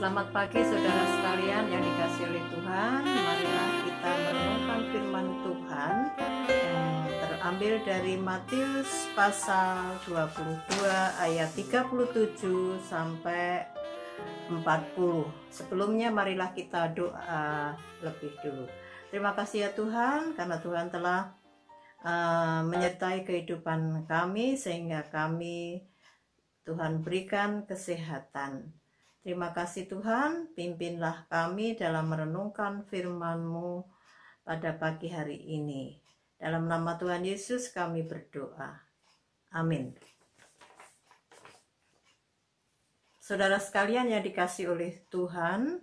Selamat pagi saudara sekalian yang dikasihi oleh Tuhan. Marilah kita merenungkan firman Tuhan yang terambil dari Matius pasal 22 ayat 37 sampai 40. Sebelumnya marilah kita doa lebih dulu. Terima kasih ya Tuhan, karena Tuhan telah menyertai kehidupan kami sehingga kami Tuhan berikan kesehatan. Terima kasih Tuhan, pimpinlah kami dalam merenungkan firman-Mu pada pagi hari ini. Dalam nama Tuhan Yesus kami berdoa. Amin. Saudara sekalian yang dikasihi oleh Tuhan,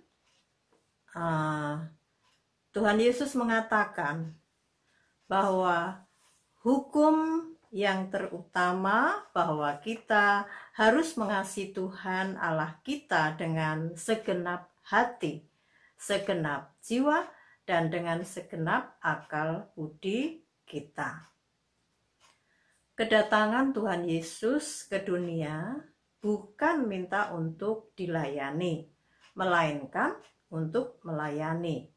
Tuhan Yesus mengatakan bahwa hukum yang terutama bahwa kita harus mengasihi Tuhan Allah kita dengan segenap hati, segenap jiwa, dan dengan segenap akal budi kita. Kedatangan Tuhan Yesus ke dunia bukan minta untuk dilayani, melainkan untuk melayani.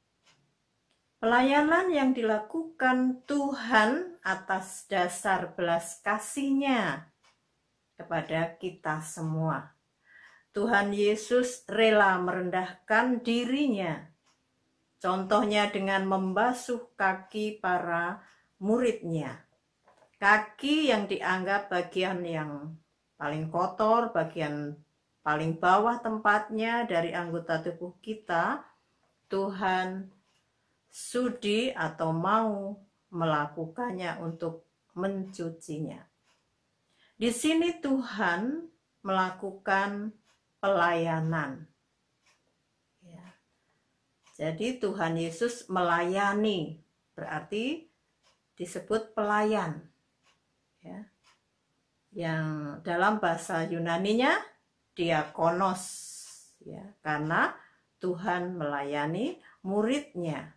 Pelayanan yang dilakukan Tuhan atas dasar belas kasih-Nya kepada kita semua. Tuhan Yesus rela merendahkan dirinya, contohnya dengan membasuh kaki para murid-Nya. Kaki yang dianggap bagian yang paling kotor, bagian paling bawah tempatnya dari anggota tubuh kita, Tuhan sudi atau mau melakukannya untuk mencucinya. Di sini Tuhan melakukan pelayanan. Ya. Jadi Tuhan Yesus melayani, berarti disebut pelayan. Ya. Yang dalam bahasa Yunaninya diakonos, ya, karena Tuhan melayani murid-Nya.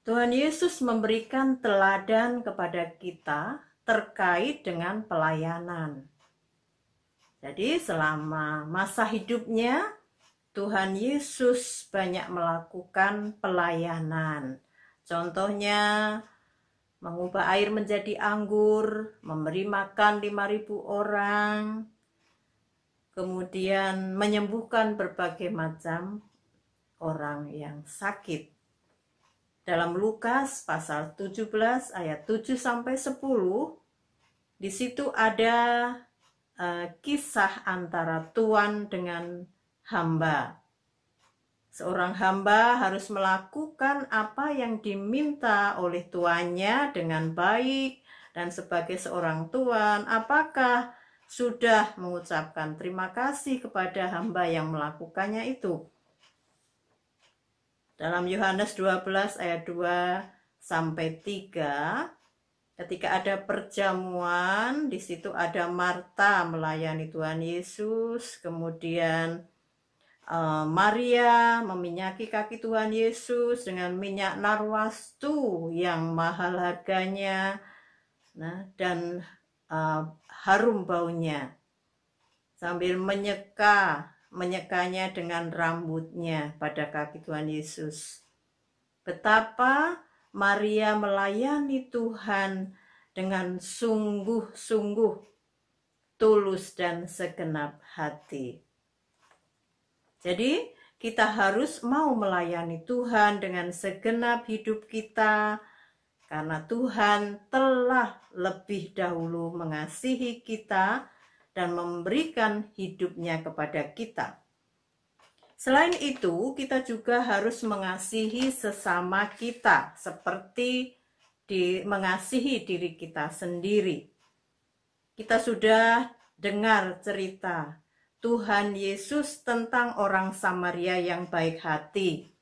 Tuhan Yesus memberikan teladan kepada kita terkait dengan pelayanan. Jadi selama masa hidupnya, Tuhan Yesus banyak melakukan pelayanan. Contohnya, mengubah air menjadi anggur, memberi makan 5.000 orang, kemudian menyembuhkan berbagai macam orang yang sakit. Dalam Lukas pasal 17 ayat 7 sampai 10, di situ ada kisah antara tuan dengan hamba. Seorang hamba harus melakukan apa yang diminta oleh tuannya dengan baik, dan sebagai seorang tuan, apakah sudah mengucapkan terima kasih kepada hamba yang melakukannya itu? Dalam Yohanes 12 ayat 2 sampai 3, ketika ada perjamuan, di situ ada Marta melayani Tuhan Yesus, kemudian Maria meminyaki kaki Tuhan Yesus dengan minyak narwastu yang mahal harganya, dan harum baunya, sambil menyekanya dengan rambutnya pada kaki Tuhan Yesus. Betapa Maria melayani Tuhan dengan sungguh-sungguh, tulus dan segenap hati. Jadi kita harus mau melayani Tuhan dengan segenap hidup kita, karena Tuhan telah lebih dahulu mengasihi kita dan memberikan hidupnya kepada kita. Selain itu, kita juga harus mengasihi sesama kita, seperti mengasihi diri kita sendiri. Kita sudah dengar cerita Tuhan Yesus tentang orang Samaria yang baik hati.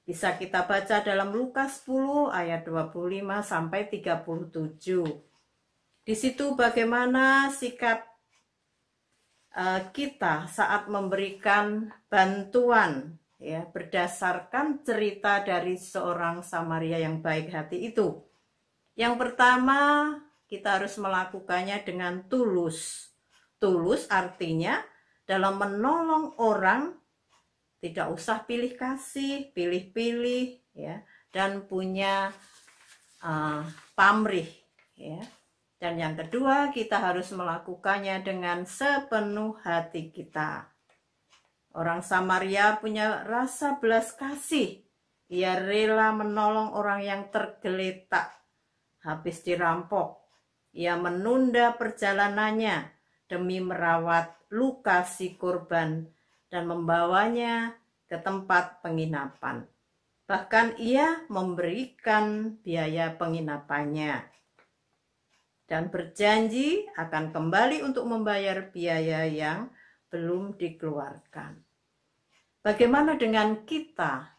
Bisa kita baca dalam Lukas 10 ayat 25 sampai 37. Di situ bagaimana sikap kita saat memberikan bantuan, ya, berdasarkan cerita dari seorang Samaria yang baik hati itu. Yang pertama, kita harus melakukannya dengan tulus. Tulus artinya dalam menolong orang tidak usah pilih kasih, pilih-pilih, ya, dan punya pamrih, ya. Dan yang kedua, kita harus melakukannya dengan sepenuh hati kita. Orang Samaria punya rasa belas kasih. Ia rela menolong orang yang tergeletak, habis dirampok. Ia menunda perjalanannya demi merawat luka si korban dan membawanya ke tempat penginapan. Bahkan ia memberikan biaya penginapannya dan berjanji akan kembali untuk membayar biaya yang belum dikeluarkan. Bagaimana dengan kita?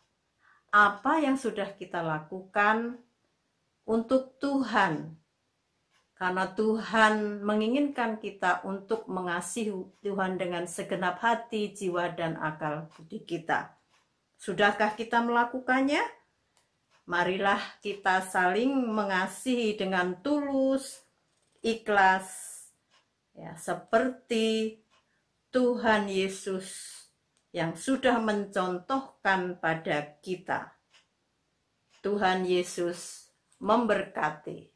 Apa yang sudah kita lakukan untuk Tuhan? Karena Tuhan menginginkan kita untuk mengasihi Tuhan dengan segenap hati, jiwa, dan akal budi kita. Sudahkah kita melakukannya? Marilah kita saling mengasihi dengan tulus, ikhlas, ya, seperti Tuhan Yesus yang sudah mencontohkan pada kita. Tuhan Yesus memberkati.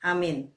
Amin.